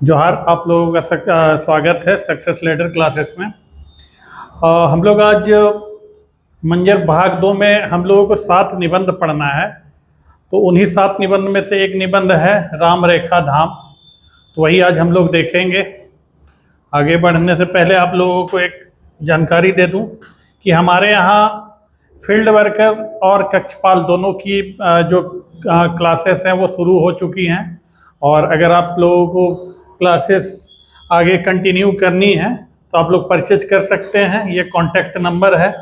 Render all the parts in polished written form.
जोहार। आप लोगों का स्वागत है सक्सेस लीडर क्लासेस में। हम लोग आज मंजर भाग 2 में हम लोगों को 7 निबंध पढ़ना है। तो उन्हीं 7 निबंध में से एक निबंध है राम रेखा धाम। तो वही आज हम लोग देखेंगे। आगे बढ़ने से पहले आप लोगों को एक जानकारी दे दूं कि हमारे यहाँ फील्ड वर्कर और कक्षपाल दोनों की जो क्लासेस हैं वो शुरू हो चुकी हैं। और अगर आप लोगों को क्लासेस आगे कंटिन्यू करनी है तो आप लोग परचेज कर सकते हैं। ये कॉन्टैक्ट नंबर है,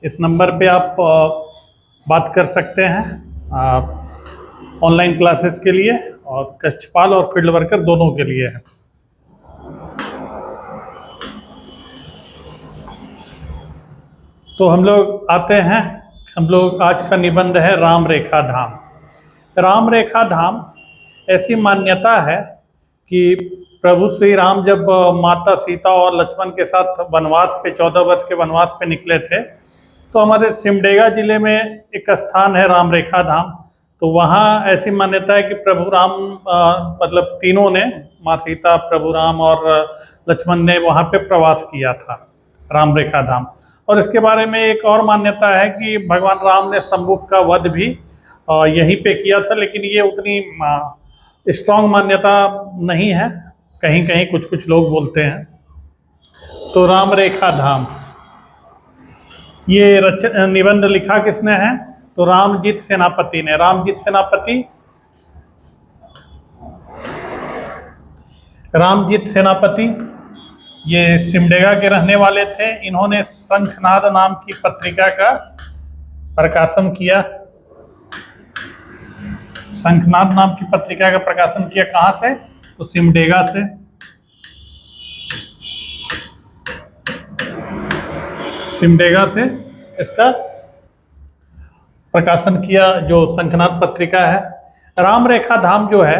इस नंबर पे आप बात कर सकते हैं ऑनलाइन क्लासेस के लिए, और कक्षपाल और फील्ड वर्कर दोनों के लिए है। तो हम लोग आते हैं, हम लोग आज का निबंध है राम रेखा धाम। राम रेखा धाम ऐसी मान्यता है कि प्रभु श्री राम जब माता सीता और लक्ष्मण के साथ वनवास पे 14 वर्ष के वनवास पे निकले थे, तो हमारे सिमडेगा जिले में एक स्थान है राम रेखा धाम। तो वहाँ ऐसी मान्यता है कि प्रभु राम मतलब तीनों ने, माँ सीता, प्रभु राम और लक्ष्मण ने वहाँ पे प्रवास किया था, राम रेखा धाम। और इसके बारे में एक और मान्यता है कि भगवान राम ने शंभुक का वध भी यहीं पे किया था, लेकिन ये उतनी स्ट्रॉन्ग मान्यता नहीं है, कहीं कहीं कुछ कुछ लोग बोलते हैं। तो राम रेखा धाम, ये निबंध लिखा किसने है? तो रामजीत सेनापति ने। रामजीत सेनापति, रामजीत सेनापति ये सिमडेगा के रहने वाले थे। इन्होंने शंखनाद नाम की पत्रिका का प्रकाशन किया। शंखनाद नाम की पत्रिका का प्रकाशन किया कहाँ से? तो सिमडेगा से। सिमडेगा से इसका प्रकाशन किया, जो शंखनाद पत्रिका है। राम रेखा धाम जो है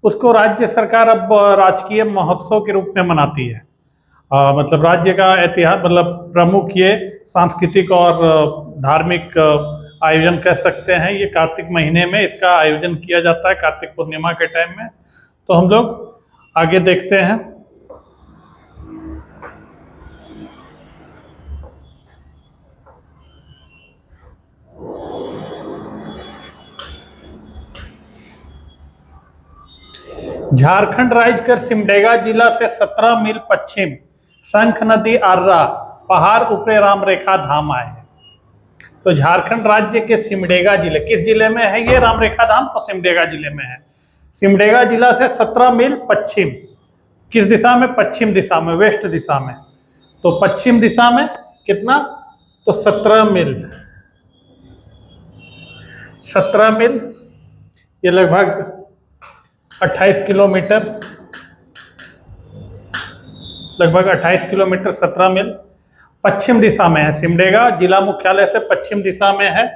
उसको राज्य सरकार अब राजकीय महोत्सव के रूप में मनाती है। मतलब राज्य का ऐतिहासिक, मतलब प्रमुख ये सांस्कृतिक और धार्मिक आयोजन कह सकते हैं। ये कार्तिक महीने में इसका आयोजन किया जाता है, कार्तिक पूर्णिमा के टाइम में। तो हम लोग आगे देखते हैं। झारखंड राज्य का सिमडेगा जिला से 17 मील पश्चिम शंख नदी अर्रा पहाड़ ऊपरे राम रेखा धाम आए हैं। तो झारखंड राज्य के सिमडेगा जिले, किस जिले में है ये राम रेखा धाम? तो सिमडेगा जिले में है। सिमडेगा जिला से 17 मील पश्चिम, किस दिशा में? पश्चिम दिशा में, वेस्ट दिशा में। तो पश्चिम दिशा में कितना? तो 17 मील। 17 मील, ये लगभग 28 किलोमीटर, लगभग 28 किलोमीटर, 17 मील पश्चिम दिशा में है। सिमडेगा जिला मुख्यालय से पश्चिम दिशा में है।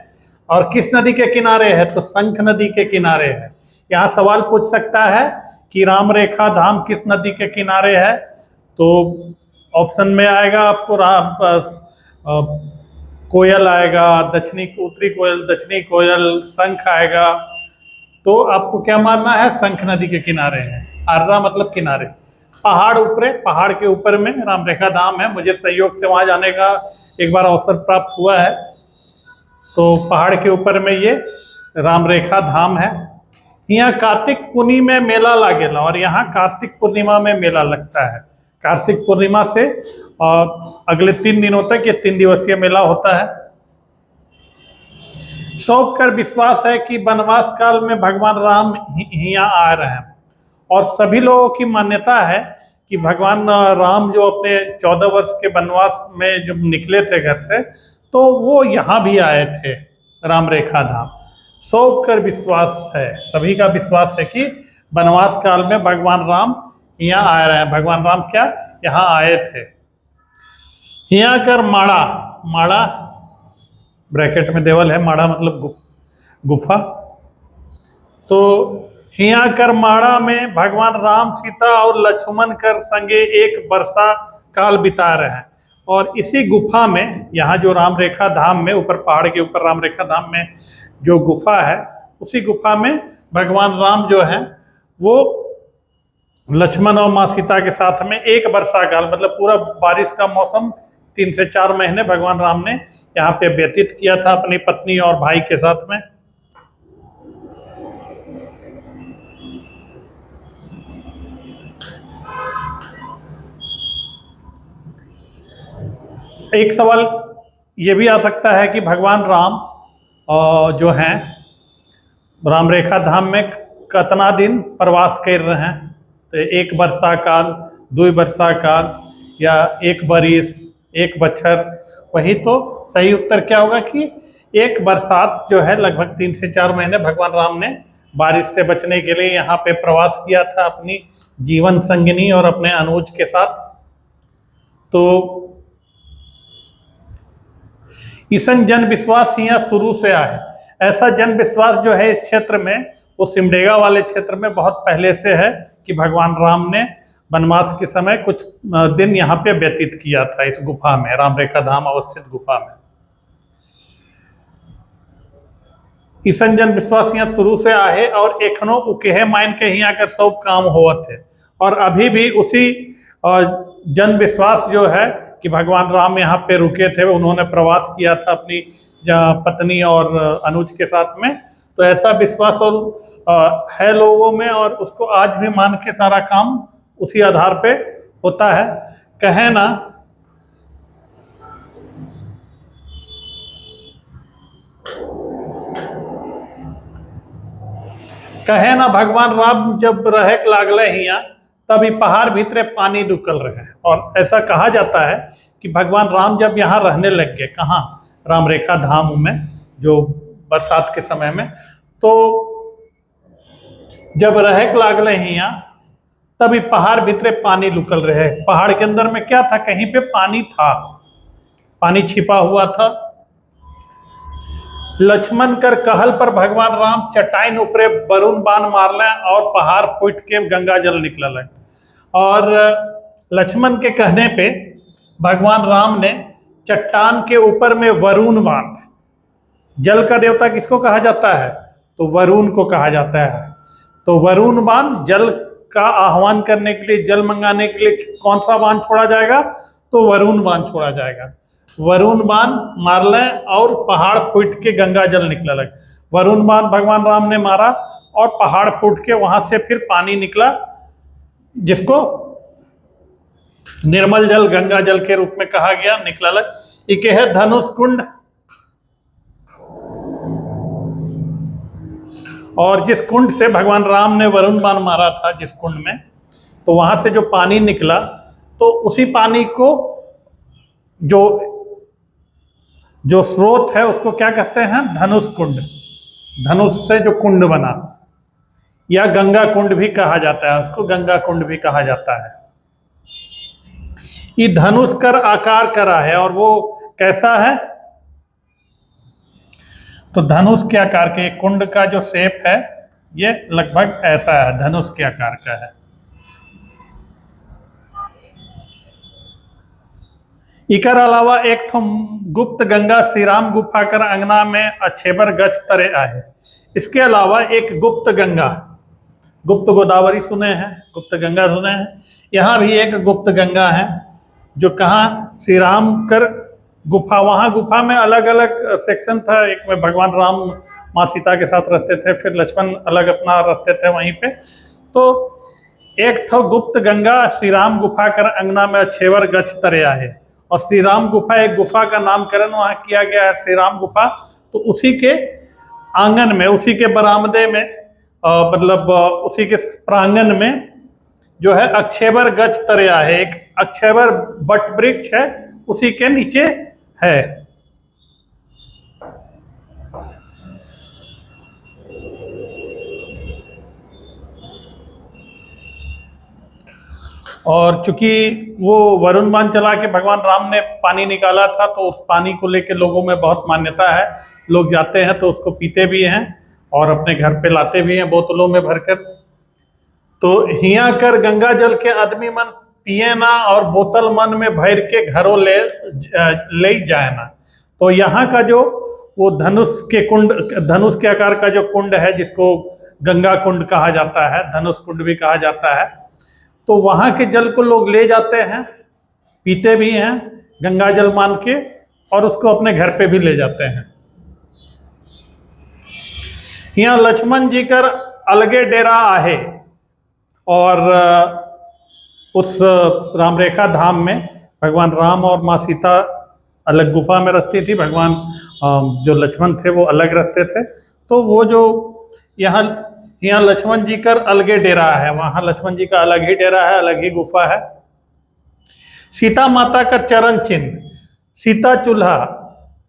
और किस नदी के किनारे है? तो शंख नदी के किनारे है। यहाँ सवाल पूछ सकता है कि राम रेखा धाम किस नदी के किनारे है? तो ऑप्शन में आएगा आपको कोयल आएगा, दक्षिणी उत्तरी कोयल, दक्षिणी कोयल, शंख आएगा। तो आपको क्या मानना है? शंख नदी के किनारे है। अर्रा मतलब किनारे। पहाड़ ऊपरे, पहाड़ के ऊपर में राम रेखा धाम है। मुझे सहयोग से वहां जाने का एक बार अवसर प्राप्त हुआ है। तो पहाड़ के ऊपर में ये राम रेखा धाम है। यहाँ कार्तिक पूर्णिमा में मेला लागेला, और यहाँ कार्तिक पूर्णिमा में मेला लगता है। कार्तिक पूर्णिमा से अगले 3 दिनों तक ये 3 दिवसीय मेला होता है। सौंप कर विश्वास है कि वनवास काल में भगवान राम यहाँ आ रहे हैं। और सभी लोगों की मान्यता है कि भगवान राम जो अपने 14 वर्ष के वनवास में जब निकले थे घर से, तो वो यहाँ भी आए थे, राम रेखा धाम। सौंप कर विश्वास है, सभी का विश्वास है कि वनवास काल में भगवान राम यहाँ आ रहे हैं। भगवान राम क्या यहाँ आए थे? यहाँ कर माड़ा, माड़ा ब्रैकेट में देवल है, माड़ा मतलब गुफा। तो हिया कर माड़ा में भगवान राम, सीता और लक्ष्मण कर संगे एक वर्षा काल बिता रहे हैं। और इसी गुफा में, यहाँ जो राम रेखा धाम में, ऊपर पहाड़ के ऊपर राम रेखा धाम में जो गुफा है, उसी गुफा में भगवान राम जो है वो लक्ष्मण और माँ सीता के साथ में एक वर्षा काल, मतलब पूरा बारिश का मौसम 3 से 4 महीने भगवान राम ने यहाँ पे व्यतीत किया था अपनी पत्नी और भाई के साथ में। एक सवाल ये भी आ सकता है कि भगवान राम जो हैं राम रेखा धाम में कितना दिन प्रवास कर रहे हैं, तो 1 वर्षा काल, 2 वर्षा काल, या 1 बरिस, 1 बछर। वही तो सही उत्तर क्या होगा कि 1 बरसात जो है लगभग 3 से 4 महीने भगवान राम ने बारिश से बचने के लिए यहाँ पे प्रवास किया था अपनी जीवन संगिनी और अपने अनुज के साथ। तो ईसन जन विश्वास यहाँ शुरू से आया है। ऐसा जन विश्वास जो है इस क्षेत्र में, वो सिमडेगा वाले क्षेत्र में बहुत पहले से है कि भगवान राम ने वनवास के समय कुछ दिन यहाँ पे व्यतीत किया था इस गुफा में, राम रेखा धाम अवस्थित गुफा में। ईसन जन विश्वास यहाँ शुरू से आहे और एखनो उकेहे मान के यहाँ कर सब काम होत है। और अभी भी उसी जन विश्वास जो है कि भगवान राम यहाँ पे रुके थे, उन्होंने प्रवास किया था अपनी पत्नी और अनुज के साथ में, तो ऐसा विश्वास और है लोगों में, और उसको आज भी मान के सारा काम उसी आधार पे होता है। कहे ना भगवान राम जब रहे लागले हिया तभी पहाड़ भीतरे पानी रुकल रहे। और ऐसा कहा जाता है कि भगवान राम जब यहाँ रहने लग गए, कहाँ, राम रेखा धाम में, जो बरसात के समय में, तो जब रहे लागले हिया तभी पहाड़ भीतरे पानी रुकल रहे। पहाड़ के अंदर में क्या था, कहीं पे पानी था, पानी छिपा हुआ था। लक्ष्मण कर कहल पर भगवान राम चटाइन ऊपरे वरुण बाण मारले और पहाड़ फूट के गंगा जल निकलल है। और लक्ष्मण के कहने पे भगवान राम ने चट्टान के ऊपर में वरुण बाण, जल का देवता किसको कहा जाता है, तो वरुण को कहा जाता है। तो वरुण बाण, जल का आह्वान करने के लिए, जल मंगाने के लिए कौन सा बाण छोड़ा जाएगा, तो वरुण बाण छोड़ा जाएगा। वरुण बाण मारले और पहाड़ फूट के गंगा जल निकला लगे। वरुण बाण भगवान राम ने मारा और पहाड़ फूट के वहां से फिर पानी निकला, जिसको निर्मल जल, गंगा जल के रूप में कहा गया, निकला लगे। एक है धनुष कुंड, और जिस कुंड से भगवान राम ने वरुण बाण मारा था, जिस कुंड में, तो वहां से जो पानी निकला, तो उसी पानी को जो स्रोत है उसको क्या कहते हैं, धनुष कुंड। धनुष से जो कुंड बना, या गंगा कुंड भी कहा जाता है, उसको गंगा कुंड भी कहा जाता है। ये धनुष कर आकार करा है, और वो कैसा है, तो धनुष के आकार के कुंड का जो शेप है ये लगभग ऐसा है, धनुष के आकार का है। इकर अलावा एक तो गुप्त गंगा श्री राम गुफा कर अंगना में अच्छेबर गच तरे आहे। इसके अलावा एक गुप्त गंगा, गुप्त गोदावरी सुने हैं, गुप्त गंगा सुने हैं, यहाँ भी एक गुप्त गंगा है, जो कहाँ, श्री राम कर गुफा, वहाँ गुफा में अलग अलग सेक्शन था। एक में भगवान राम माँ सीता के साथ रहते थे, फिर लक्ष्मण अलग अपना रहते थे वहीं पे। तो एक तो गुप्त गंगा श्री राम गुफा कर अंगना में अच्छेवर गच तरे आहे, और श्री राम गुफा, एक गुफा का नामकरण वहाँ किया गया है, श्री राम गुफा। तो उसी के आंगन में, उसी के बरामदे में, मतलब उसी के प्रांगण में जो है अक्षेवर गच तरिया है, एक अक्षेवर बट वृक्ष है, उसी के नीचे है। और चूंकि वो वरुण बाण चला के भगवान राम ने पानी निकाला था, तो उस पानी को लेके लोगों में बहुत मान्यता है। लोग जाते हैं तो उसको पीते भी हैं और अपने घर पे लाते भी हैं बोतलों में भरकर। तो हिया कर गंगा जल के आदमी मन पिए ना और बोतल मन में भर के घरों ले जाए ना। तो यहाँ का जो वो धनुष के कुंड, धनुष के आकार का जो कुंड है, जिसको गंगा कुंड कहा जाता है, धनुष कुंड भी कहा जाता है, तो वहां के जल को लोग ले जाते हैं, पीते भी हैं गंगा जल मान के, और उसको अपने घर पे भी ले जाते हैं। यहाँ लक्ष्मण जी कर अलगे डेरा आहे, और उस राम रेखा धाम में भगवान राम और माँ सीता अलग गुफा में रहती थी, भगवान जो लक्ष्मण थे वो अलग रहते थे। तो वो जो यहाँ लक्ष्मण जी का अलगे डेरा है, वहाँ लक्ष्मण जी का अलग ही डेरा है, अलग ही गुफा है। सीता माता का चरण चिन्ह, सीता चूल्हा,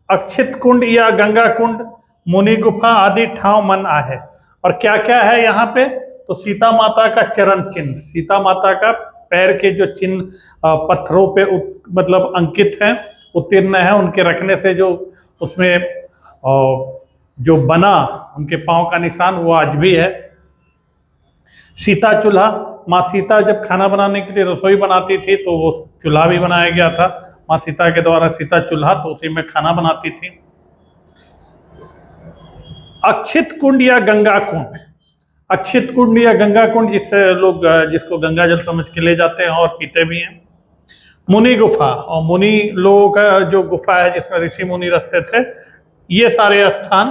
अक्षित कुंड या गंगा कुंड, मुनि गुफा आदि ठाव मन आहे। और क्या क्या है यहाँ पे, तो सीता माता का चरण चिन्ह, सीता माता का पैर के जो चिन्ह पत्थरों पे मतलब अंकित हैं, उत्तीर्ण है, उनके रखने से जो उसमें जो बना उनके पांव का निशान वो आज भी है। सीता चूल्हा, माँ सीता जब खाना बनाने के लिए रसोई बनाती थी तो वो चूल्हा भी बनाया गया था माँ सीता के द्वारा, सीता चूल्हा, तो उसी में खाना बनाती थी। अक्षित कुंड या गंगा कुंड, अक्षित कुंड या गंगा कुंड जिसको गंगा जल समझ के ले जाते हैं और पीते भी हैं। मुनि गुफा, और मुनि लोगों का जो गुफा है जिसमें ऋषि मुनि रहते थे, ये सारे स्थान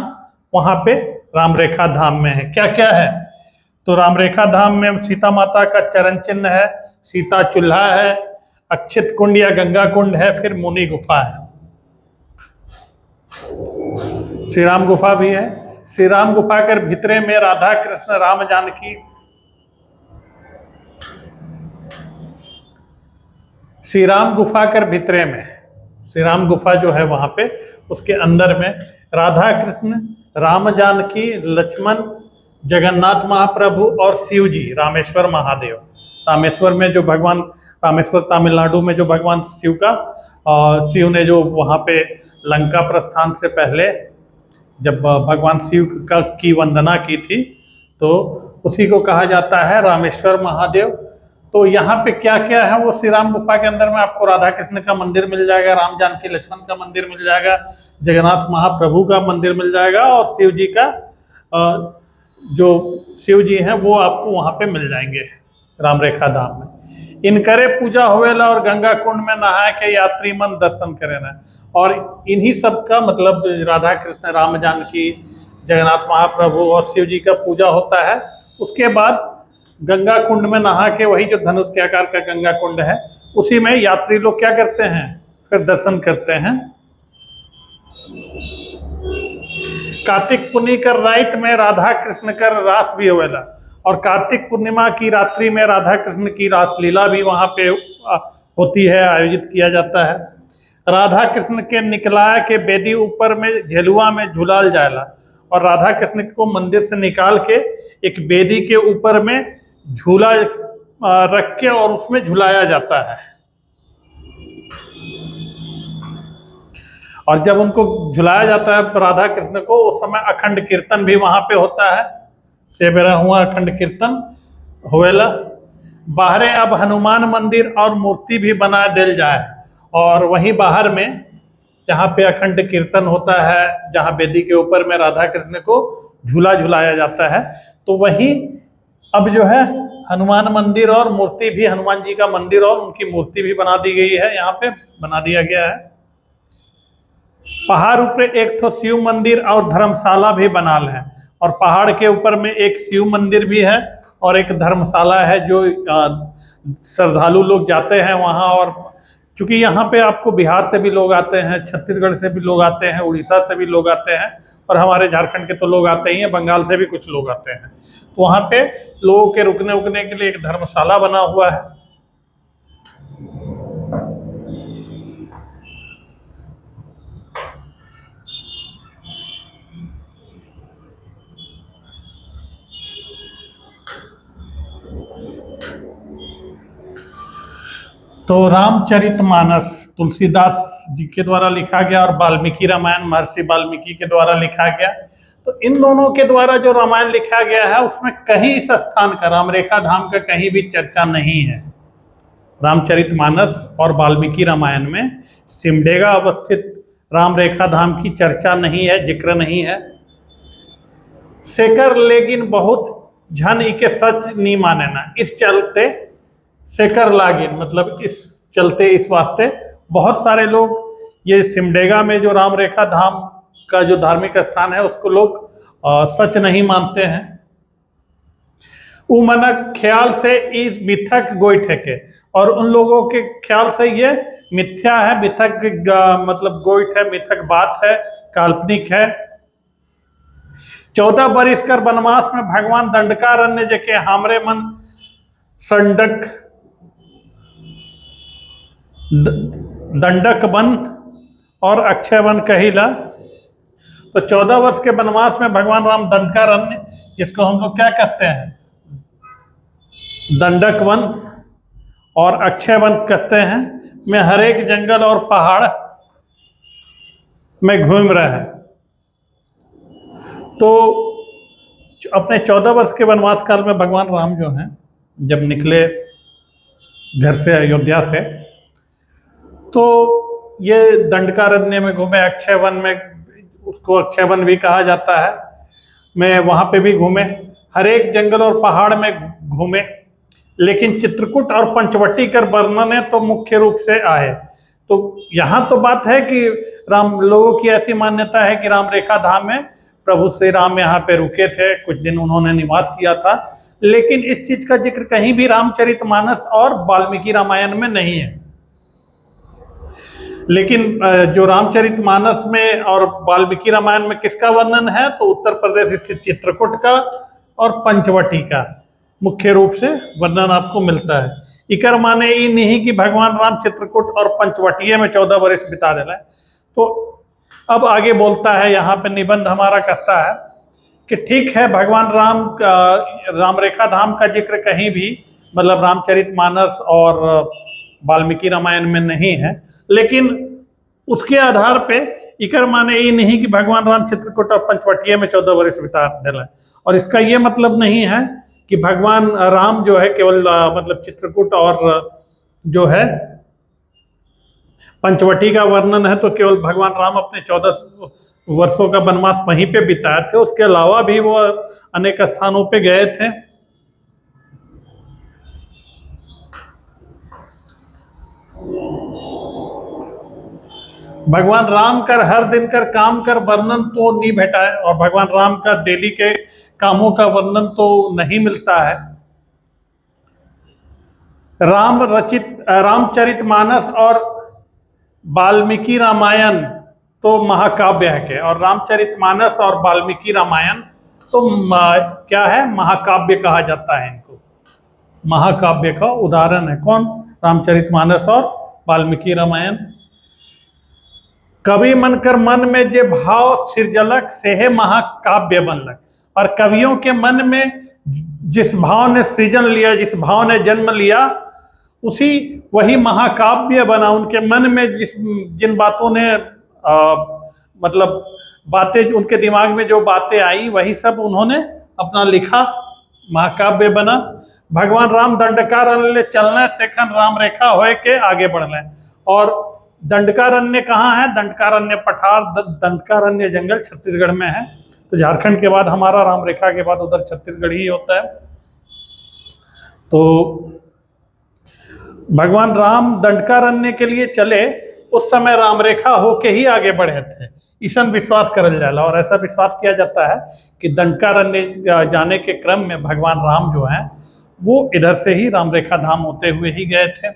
वहां पे राम रेखा धाम में है। क्या क्या है, तो राम रेखा धाम में सीता माता का चरण चिन्ह है, सीता चूल्हा है, अक्षित कुंड या गंगा कुंड है, फिर मुनि गुफा है, श्री राम गुफा भी है। श्री राम गुफा कर भीतरे में राधा कृष्ण राम जानकी, श्री राम गुफा कर भीतरे में, श्री राम गुफा जो है वहां पे उसके अंदर में राधा कृष्ण, राम जानकी, लक्ष्मण, जगन्नाथ महाप्रभु और शिव जी, रामेश्वर महादेव। रामेश्वर में जो भगवान, रामेश्वर तमिलनाडु में जो भगवान शिव का, शिव ने जो वहाँ पे लंका प्रस्थान से पहले जब भगवान शिव की वंदना की थी, तो उसी को कहा जाता है रामेश्वर महादेव। तो यहाँ पे क्या क्या है, वो श्री राम गुफा के अंदर में आपको राधा कृष्ण का मंदिर मिल जाएगा, राम जानकी लक्ष्मण का मंदिर मिल जाएगा, जगन्नाथ महाप्रभु का मंदिर मिल जाएगा, और शिव जी का जो शिव जी हैं वो आपको वहाँ पे मिल जाएंगे राम रेखा धाम में। इनकरे पूजा होवेला और गंगा कुंड में नहा के यात्री मन दर्शन करे ना। और इन्हीं सब का मतलब राधा कृष्ण, राम जानकी, जगन्नाथ महाप्रभु और शिव जी का पूजा होता है। उसके बाद गंगा कुंड में नहा के, वही जो धनुष के आकार का गंगा कुंड है, उसी में यात्री लोग क्या करते हैं, फिर दर्शन करते हैं। कार्तिक पूर्णिमा कर राइट में राधा कृष्ण कर रास भी होवेला, और कार्तिक पूर्णिमा की रात्रि में राधा कृष्ण की रास लीला भी वहां पे होती है, आयोजित किया जाता है। राधा कृष्ण के निकलाया के बेदी ऊपर में झेलुआ में झुलाल जाएला, और राधा कृष्ण को मंदिर से निकाल के एक बेदी के ऊपर में झूला रख के और उसमें झुलाया जाता है। और जब उनको झुलाया जाता है राधा कृष्ण को, उस समय अखंड कीर्तन भी वहां पे होता है, से बेरा हुआ अखंड कीर्तन होवेला। बाहरे अब हनुमान मंदिर और मूर्ति भी बना दिल जाए, और वहीं बाहर में जहाँ पे अखंड कीर्तन होता है, जहाँ वेदी के ऊपर में राधा कृष्ण को झूला झुलाया जाता है, तो वहीं अब जो है हनुमान मंदिर और मूर्ति भी, हनुमान जी का मंदिर और उनकी मूर्ति भी बना दी गई है, यहाँ पे बना दिया गया है। पहाड़ ऊपर एक तो शिव मंदिर और धर्मशाला भी बनाल है, और पहाड़ के ऊपर में एक शिव मंदिर भी है और एक धर्मशाला है, जो श्रद्धालु लोग जाते हैं वहाँ। और चूंकि यहाँ पे आपको बिहार से भी लोग आते हैं, छत्तीसगढ़ से भी लोग आते हैं, उड़ीसा से भी लोग आते हैं, और हमारे झारखंड के तो लोग आते ही हैं, बंगाल से भी कुछ लोग आते हैं, तो वहाँ पे लोगों के रुकने उकने के लिए एक धर्मशाला बना हुआ है। तो रामचरितमानस तुलसीदास जी के द्वारा लिखा गया, और वाल्मीकि रामायण महर्षि वाल्मीकि के द्वारा लिखा गया। तो इन दोनों के द्वारा जो रामायण लिखा गया है, उसमें कहीं इस स्थान का, राम रेखा धाम का कहीं भी चर्चा नहीं है। रामचरितमानस और वाल्मीकि रामायण में सिमडेगा अवस्थित राम रेखा धाम की चर्चा नहीं है, जिक्र नहीं है। सेकर लेकिन बहुत झन इके सच नहीं माने ना, इस चलते शेखर लागिन, मतलब इस चलते इस वास्ते बहुत सारे लोग ये सिमडेगा में जो राम रेखा धाम का जो धार्मिक स्थान है उसको लोग सच नहीं मानते हैं। उ मनक ख्याल से इस मिथक गोइठे के, और उन लोगों के ख्याल से ये मिथ्या है, मिथक मतलब गोइठ है, मिथक बात है, काल्पनिक है। 14 बरिस कर वनवास में भगवान दंडकारण्य जके हमरे मन संडक दंडक वन और अक्षय वन कहिला। तो 14 वर्ष के वनवास में भगवान राम दंडकारण्य, जिसको हम लोग क्या कहते हैं, दंडक वन और अक्षय वन कहते हैं, में हर एक जंगल और पहाड़ में घूम रहे हैं। तो अपने 14 वर्ष के वनवास काल में भगवान राम जो हैं जब निकले घर से अयोध्या से, तो ये दंडकारण्य में घूमे, अक्षय वन में, उसको अक्षय वन भी कहा जाता है, मैं वहाँ पे भी घूमे, हर एक जंगल और पहाड़ में घूमे। लेकिन चित्रकूट और पंचवटी कर वर्णन तो मुख्य रूप से आए। तो यहाँ तो बात है कि राम, लोगों की ऐसी मान्यता है कि राम रेखा धाम में प्रभु श्री राम यहाँ पे रुके थे, कुछ दिन उन्होंने निवास किया था, लेकिन इस चीज का जिक्र कहीं भी रामचरितमानस और वाल्मीकि रामायण में नहीं है। लेकिन जो रामचरितमानस में और वाल्मीकि रामायण में किसका वर्णन है, तो उत्तर प्रदेश स्थित चित्रकूट का और पंचवटी का मुख्य रूप से वर्णन आपको मिलता है। इकर माने ये नहीं कि भगवान राम चित्रकूट और पंचवटीय में 14 वर्ष बिता दिला। तो अब आगे बोलता है, यहाँ पे निबंध हमारा कहता है कि ठीक है, भगवान राम का राम रेखा धाम का जिक्र कहीं भी, मतलब रामचरितमानस और वाल्मीकि रामायण में नहीं है, लेकिन उसके आधार पे इकर माने ये नहीं कि भगवान राम चित्रकूट और पंचवटीय में 14 वर्ष बिता दिला। और इसका ये मतलब नहीं है कि भगवान राम जो है केवल मतलब चित्रकूट और जो है पंचवटी का वर्णन है तो केवल भगवान राम अपने 14 वर्षों का वनवास वहीं पे बिताए थे, उसके अलावा भी वो अनेक स्थानों पे गए थे। भगवान राम कर हर दिन कर काम कर वर्णन तो नहीं भेटा है, और भगवान राम का डेली के कामों का वर्णन तो नहीं मिलता है। रामचरितमानस और वाल्मीकि रामायण तो महाकाव्य है के, और रामचरितमानस और वाल्मीकि रामायण तो क्या है, महाकाव्य कहा जाता है इनको। महाकाव्य का उदाहरण है कौन, रामचरितमानस और वाल्मीकि रामायण। कवि मन कर मन में जे भाव सिरजलक सेहे महाकाव्य बनलक। और कवियों के मन में जिस भाव ने सृजन लिया, जिस भाव ने जन्म लिया, उसी वही महाकाव्य बना। उनके मन में जिन बातों ने मतलब बातें उनके दिमाग में जो बातें आई वही सब उन्होंने अपना लिखा, महाकाव्य बना। भगवान राम दंडकारण्य चलने सेखन राम रेखा होए के आगे बढ़ने। और दंडकारण्य कहाँ है, दंडकारण्य पठार, दंडकारण्य जंगल छत्तीसगढ़ में है। तो झारखंड के बाद हमारा राम रेखा के बाद उधर छत्तीसगढ़ ही होता है। तो भगवान राम दंडकारण्य के लिए चले, उस समय राम रेखा होके ही आगे बढ़े थे, ईशन विश्वास करल जाला। और ऐसा विश्वास किया जाता है कि दंडकारण्य जाने के क्रम में भगवान राम जो हैं वो इधर से ही राम रेखा धाम होते हुए ही गए थे।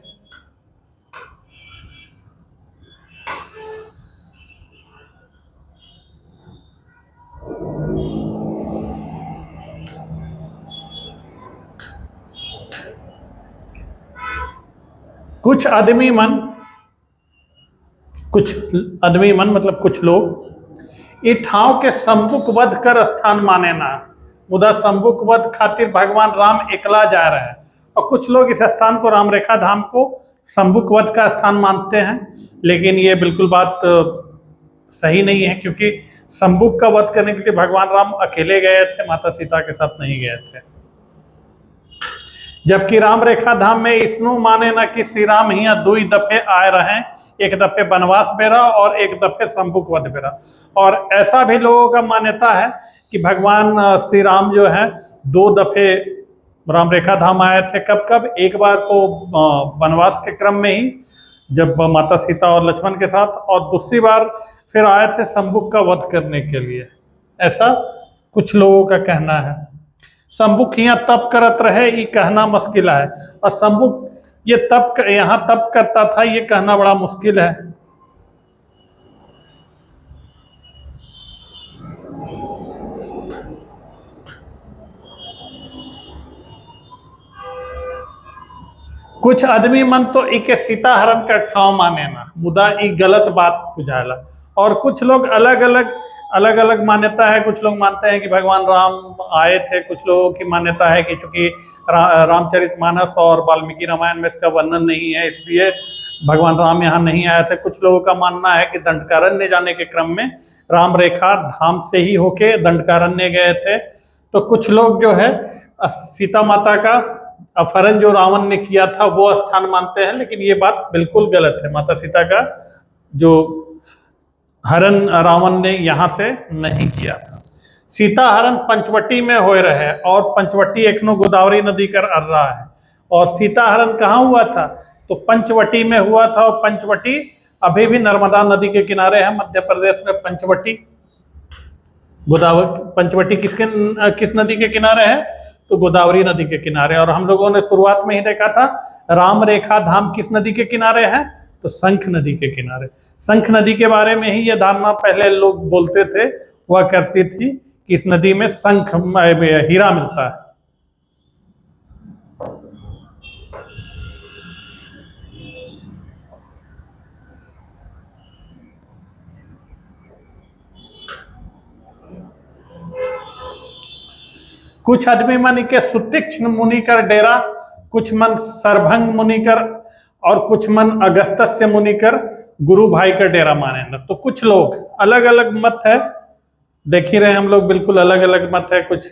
कुछ आदमी मन मतलब कुछ लोग ये ठाव के संबुक वध कर स्थान माने ना, मुदा संबुक वध खातिर भगवान राम एकला जा रहे हैं। और कुछ लोग इस स्थान को राम रेखा धाम को संबुक वध का स्थान मानते हैं, लेकिन ये बिल्कुल बात सही नहीं है, क्योंकि संबुक का वध करने के लिए भगवान राम अकेले गए थे, माता सीता के साथ नहीं गए थे। जबकि राम रेखा धाम में इसनु माने ना कि श्री राम ही दुई दफे आए रहे, एक दफे वनवास बेरा और एक दफे संबुक वध बेरा। और ऐसा भी लोगों का मान्यता है कि भगवान श्री राम जो है 2 दफे राम रेखा धाम आए थे कब कब, एक बार तो वनवास के क्रम में ही, जब माता सीता और लक्ष्मण के साथ, और दूसरी बार फिर आए थे शंबुक का वध करने के लिए, ऐसा कुछ लोगों का कहना है। शंबुक यहाँ तप करत रहे ये कहना मुश्किल है, और शंबुक ये तप यहाँ तप करता था ये कहना बड़ा मुश्किल है। कुछ आदमी मन तो इके सीता हरण का ठाव माने ना, मुदा ई गलत बात बुझाला। और कुछ लोग अलग अलग मान्यता है। कुछ लोग मानते हैं कि भगवान राम आए थे, कुछ लोगों की मान्यता है कि चूंकि रामचरितमानस और वाल्मीकि रामायण में इसका वर्णन नहीं है इसलिए भगवान राम यहाँ नहीं आए थे। कुछ लोगों का मानना है कि दंडकारण्य जाने के क्रम में राम रेखा धाम से ही होके दंडकारण्य गए थे। तो कुछ लोग जो है सीता माता का अपहरण जो रावण ने किया था वो स्थान मानते हैं, लेकिन ये बात बिल्कुल गलत है। माता सीता का जो हरण रावण ने यहाँ से नहीं किया था। सीता हरण पंचवटी में हो रहे, और पंचवटी एखनो गोदावरी नदी कर अर रहा है। और सीता हरण कहाँ हुआ था? तो पंचवटी में हुआ था, और पंचवटी अभी भी नर्मदा नदी के किनारे है, मध्य प्रदेश में पंचवटी। गोदावरी पंचवटी किस नदी के किनारे है? तो गोदावरी नदी के किनारे। और हम लोगों ने शुरुआत में ही देखा था राम रेखा धाम किस नदी के किनारे है? तो शंख नदी के किनारे। शंख नदी के बारे में ही ये धारणा पहले लोग बोलते थे, हुआ करती थी कि इस नदी में शंख हीरा मिलता है। कुछ आदमी मन के सुतीक्ष्ण मुनि कर डेरा, कुछ मन सरभंग मुनि कर, और कुछ मन अगस्त्य मुनि कर गुरु भाई का डेरा माने ना। तो कुछ लोग अलग अलग मत है, देख ही रहे हम लोग, बिल्कुल अलग अलग मत है। कुछ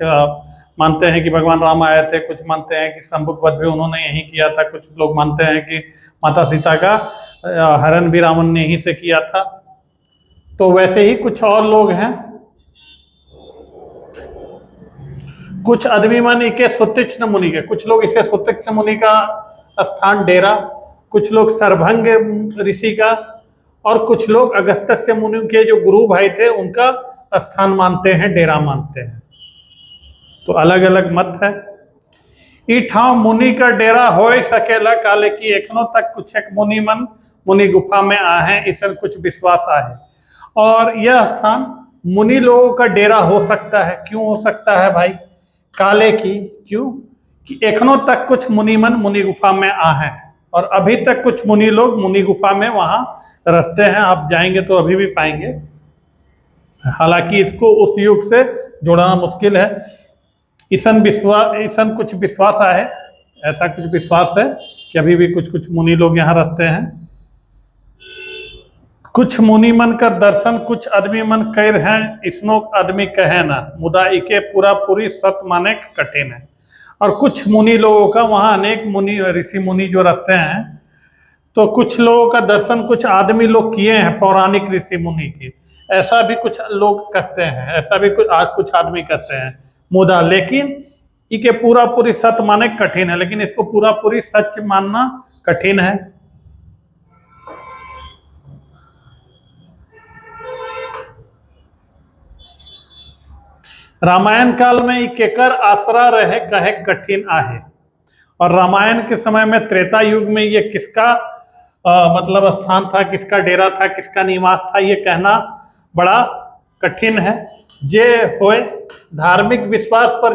मानते हैं कि भगवान राम आए थे, कुछ मानते हैं कि शंभुक वध भी उन्होंने यही किया था, कुछ लोग मानते हैं कि माता सीता का हरण भी रावण ने यहीं से किया था। तो वैसे ही कुछ और लोग हैं, कुछ आदमी मन के सुतीक्ष्ण मुनि के, कुछ लोग इसे सुतीक्ष्ण मुनि का स्थान डेरा, कुछ लोग सरभंग ऋषि का, और कुछ लोग अगस्त्य मुनि के जो गुरु भाई थे उनका स्थान मानते हैं, डेरा मानते हैं। तो अलग अलग मत है। ई ठाव मुनि का डेरा हो सकेला काले की एखनो तक कुछ एक मुनि मन मुनि गुफा में आहे, इसे कुछ विश्वास आहे। और यह स्थान मुनि लोगों का डेरा हो सकता है। क्यों हो सकता है भाई? काले की क्यों कि एखनो तक कुछ मुनि मन मुनि गुफा में आहे, और अभी तक कुछ मुनि लोग मुनि गुफा में वहां रहते हैं। आप जाएंगे तो अभी भी पाएंगे। हालांकि इसको उस युग से जोड़ना मुश्किल है। ईसन कुछ विश्वास है, ऐसा कुछ विश्वास है कि अभी भी कुछ कुछ मुनि लोग यहाँ रहते हैं। कुछ मुनि मन कर दर्शन कुछ आदमी मन कर हैं, इसनो आदमी कहे ना, मुदा इके पूरा पूरी सत माने कठिन है। और कुछ मुनि लोगों का वहाँ अनेक मुनि ऋषि मुनि जो रहते हैं, तो कुछ लोगों का दर्शन कुछ आदमी लोग किए हैं, पौराणिक ऋषि मुनि की, ऐसा भी कुछ लोग कहते हैं, ऐसा भी कुछ आदमी कहते हैं। मुदा लेकिन इके पूरा पूरी सत्य माने कठिन है, लेकिन इसको पूरा पूरी सच मानना कठिन है। रामायण काल में ई केकर आसरा रहे कहे कठिन आहे। और रामायण के समय में त्रेता युग में ये किसका मतलब स्थान था, किसका डेरा था, किसका निवास था, ये कहना बड़ा कठिन है। जे होए धार्मिक विश्वास पर,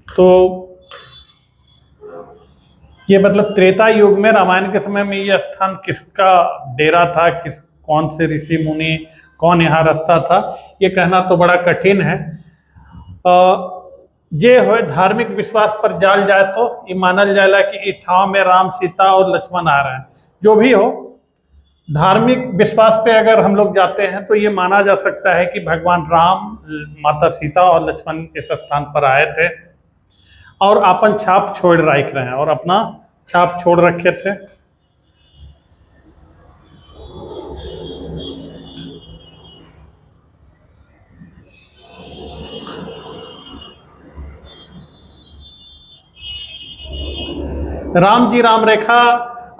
तो ये मतलब त्रेता युग में रामायण के समय में ये स्थान किसका डेरा था, कौन से ऋषि मुनि, कौन यहाँ रहता था, ये कहना तो बड़ा कठिन है। जे हो धार्मिक विश्वास पर जाल जाए तो ये मानल जाएगा कि इस ठाव में राम सीता और लक्ष्मण आ रहे हैं। जो भी हो, धार्मिक विश्वास पे अगर हम लोग जाते हैं तो ये माना जा सकता है कि भगवान राम माता सीता और लक्ष्मण इस स्थान पर आए थे और अपन छाप छोड़ रख रहे हैं, और अपना छाप छोड़ रखे थे। राम जी राम रेखा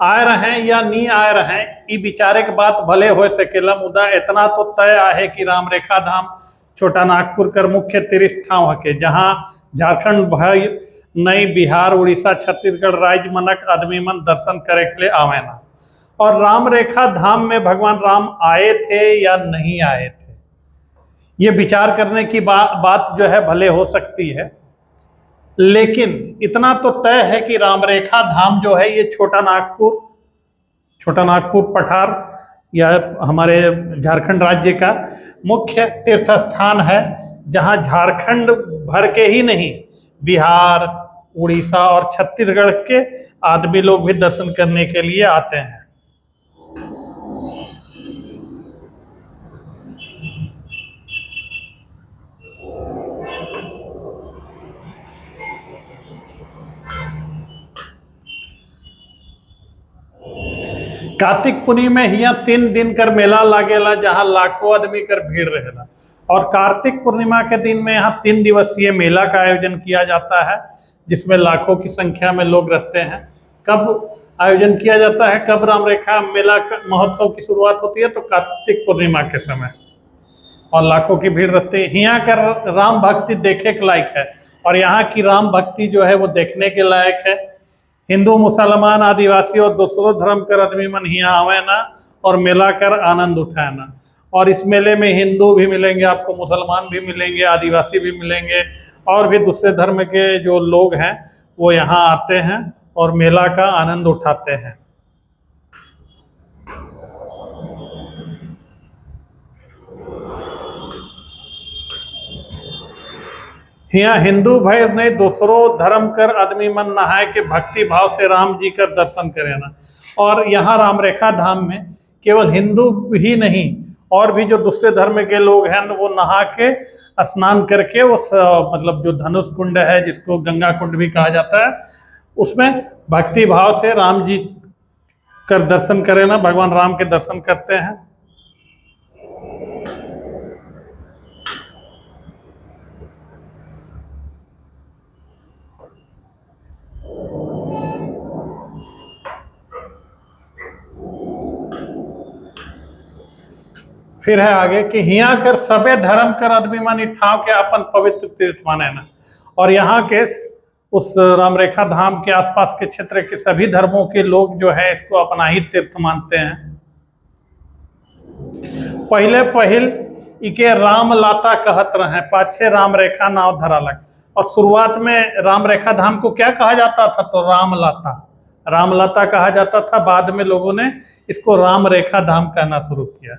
आए रहें या नहीं आए रहें, ई विचारे के बात भले हो सकेला, मुदा इतना तो तय आहे कि राम रेखा धाम छोटा नागपुर कर मुख्य तीर्थ ठाव हके, जहाँ झारखंड भई नई बिहार उड़ीसा छत्तीसगढ़ राज्य मनक आदमी मन दर्शन करे के लिए आवेना। और राम रेखा धाम में भगवान राम आए थे या नहीं आए थे, ये विचार करने की बात जो है भले हो सकती है, लेकिन इतना तो तय है कि राम रेखा धाम जो है ये छोटा नागपुर पठार या हमारे झारखंड राज्य का मुख्य तीर्थ स्थान है, जहां झारखंड भर के ही नहीं, बिहार उड़ीसा और छत्तीसगढ़ के आदमी लोग भी दर्शन करने के लिए आते हैं। कार्तिक पूर्णिमा में यहाँ 3 दिन कर मेला लागेला, जहाँ लाखों आदमी कर भीड़ रहेला। और कार्तिक पूर्णिमा के दिन में यहाँ 3 दिवसीय मेला का आयोजन किया जाता है, जिसमें लाखों की संख्या में लोग रहते हैं। कब आयोजन किया जाता है, कब राम रेखा मेला महोत्सव की शुरुआत होती है, तो कार्तिक पूर्णिमा के समय, और लाखों की भीड़ रहती है। यहाँ का राम भक्ति देखे के लायक है, और यहाँ की राम भक्ति जो है वो देखने के लायक है। हिंदू मुसलमान आदिवासी और दूसरों धर्म कर आदमी मन यहाँ आवे ना और मेला कर आनंद उठाए ना। और इस मेले में हिंदू भी मिलेंगे आपको, मुसलमान भी मिलेंगे, आदिवासी भी मिलेंगे, और भी दूसरे धर्म के जो लोग हैं वो यहाँ आते हैं और मेला का आनंद उठाते हैं। यहाँ हिंदू भाई नहीं, दूसरों धर्म कर आदमी मन नहाए के भक्ति भाव से राम जी कर दर्शन करे ना। और यहाँ राम रेखा धाम में केवल हिंदू ही नहीं, और भी जो दूसरे धर्म के लोग हैं वो नहा के स्नान करके उस मतलब जो धनुष कुंड है, जिसको गंगा कुंड भी कहा जाता है, उसमें भक्ति भाव से राम जी कर दर्शन करे ना, भगवान राम के दर्शन करते हैं। फिर है आगे कि यहाँ कर सबे धर्म कर आदमी मन ठाव के अपन पवित्र तीर्थ माने ना। और यहाँ के उस राम रेखा धाम के आसपास के क्षेत्र के सभी धर्मों के लोग जो है इसको अपना ही तीर्थ मानते हैं। पहिल इके राम लाता कहत रहे, पाछे राम रेखा नाव धरा लग। और शुरुआत में राम रेखा धाम को क्या कहा जाता था, तो राम लाता कहा जाता था। बाद में लोगों ने इसको राम रेखा धाम कहना शुरू किया,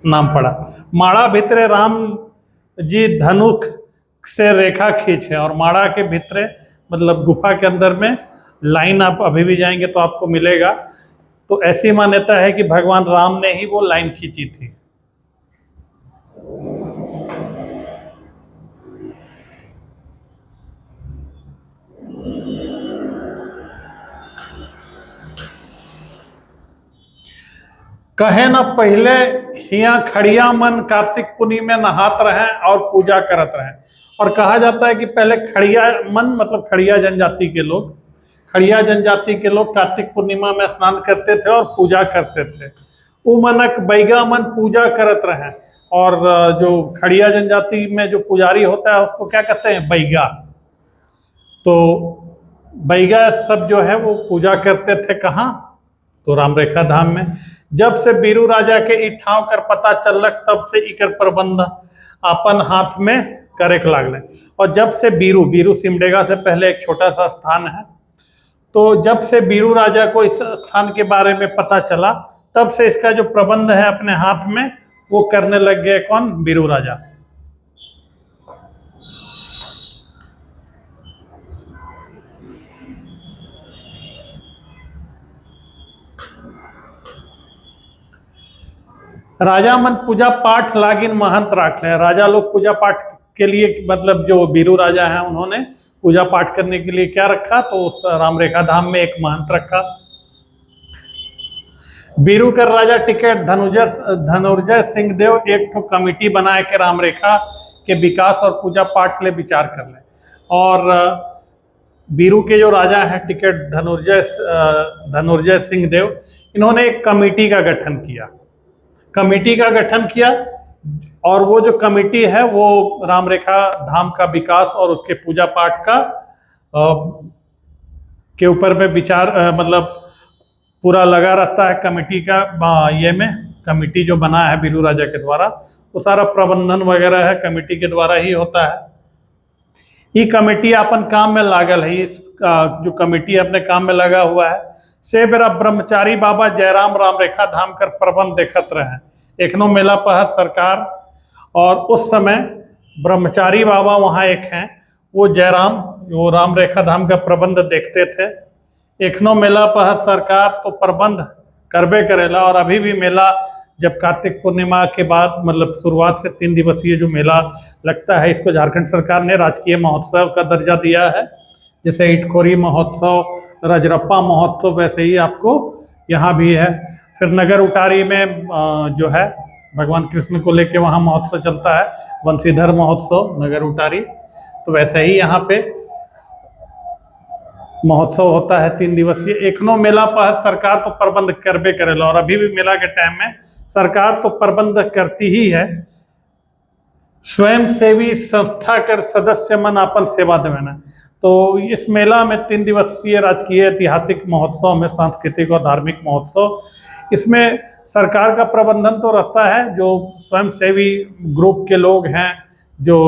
नाम पड़ा। माड़ा भितरे राम जी धनुष से रेखा खींचे, और माड़ा के भितरे मतलब गुफा के अंदर में लाइन आप अभी भी जाएंगे तो आपको मिलेगा। तो ऐसी मान्यता है कि भगवान राम ने ही वो लाइन खींची थी। कहे न पहले हिया खड़िया मन कार्तिक पूर्णिमा में नहात रहे और पूजा करत रहे। और कहा जाता है कि पहले खड़िया मन मतलब खड़िया जनजाति के लोग कार्तिक पूर्णिमा में स्नान करते थे और पूजा करते थे। उ मनक बैगा मन पूजा करत रहे, और जो खड़िया जनजाति में जो पुजारी होता है उसको क्या कहते हैं, बैगा। तो बैगा सब जो है वो पूजा करते थे कहाँ, तो राम रेखा धाम में। जब से बीरू राजा के ई ठाव कर पता चलक, तब से इकर प्रबंध अपन हाथ में करे के लागले। और जब से बीरू सिमडेगा से पहले एक छोटा सा स्थान है, तो जब से बीरू राजा को इस स्थान के बारे में पता चला, तब से इसका जो प्रबंध है अपने हाथ में वो करने लग गए। कौन, बीरू राजा। राजा मन पूजा पाठ लागिन महंत राख ले। राजा लोग पूजा पाठ के लिए मतलब जो बीरू राजा हैं उन्होंने पूजा पाठ करने के लिए क्या रखा, तो उस राम रेखा धाम में एक महंत रखा। बीरू कर राजा टिकट धनुर्जय सिंह देव एक ठो कमेटी बनाए के राम रेखा के विकास और पूजा पाठ ले विचार कर ले। और बीरू के जो राजा हैं टिकट धनुर्जय सिंह देव, इन्होंने एक कमेटी का गठन किया। और वो जो कमेटी है वो राम रेखा धाम का विकास और उसके पूजा पाठ का के ऊपर में विचार मतलब पूरा लगा रहता है कमेटी का। ये में कमेटी जो बना है बीरू राजा के द्वारा, वो सारा प्रबंधन वगैरह है कमेटी के द्वारा ही होता है। ये कमेटी अपन काम में लागल है, जो कमेटी अपने काम में लगा हुआ है से बेरा ब्रह्मचारी बाबा जयराम राम रेखा धाम कर प्रबंध देखत रहे एखनो मेला पहर सरकार। और उस समय ब्रह्मचारी बाबा वहाँ एक हैं, वो जयराम वो राम रेखा धाम का प्रबंध देखते थे। एखनो मेला पहर सरकार तो प्रबंध करबे करेला। और अभी भी मेला जब कार्तिक पूर्णिमा के बाद मतलब शुरुआत से 3 दिवसीय जो मेला लगता है, इसको झारखंड सरकार ने राजकीय महोत्सव का दर्जा दिया है। जैसे इटखोरी महोत्सव, रजरप्पा महोत्सव, वैसे ही आपको यहाँ भी है। फिर नगर उटारी में जो है भगवान कृष्ण को लेके वहाँ महोत्सव चलता है, वंशीधर महोत्सव नगर उटारी। तो वैसे ही यहाँ पे महोत्सव होता है 3 दिवसीय। एखनो मेला पर सरकार तो प्रबंध करबे करेला, और अभी भी मेला के टाइम में सरकार तो प्रबंध करती ही है। स्वयं सेवी संस्था कर सदस्य मन अपन सेवा देवेना। तो इस मेला में 3 दिवसीय राजकीय ऐतिहासिक महोत्सव में सांस्कृतिक और धार्मिक महोत्सव, इसमें सरकार का प्रबंधन तो रहता है। जो स्वयं सेवी ग्रुप के लोग हैं, जो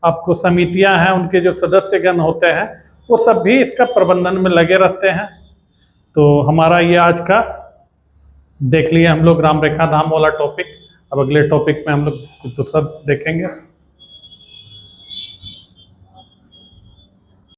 आपको समितियां हैं, उनके जो सदस्यगण होते हैं, वो सब भी इसका प्रबंधन में लगे रहते हैं। तो हमारा ये आज का देख लिए हम लोग राम रेखा धाम वाला टॉपिक। अब अगले टॉपिक में हम लोग कुछ दूसरा देखेंगे।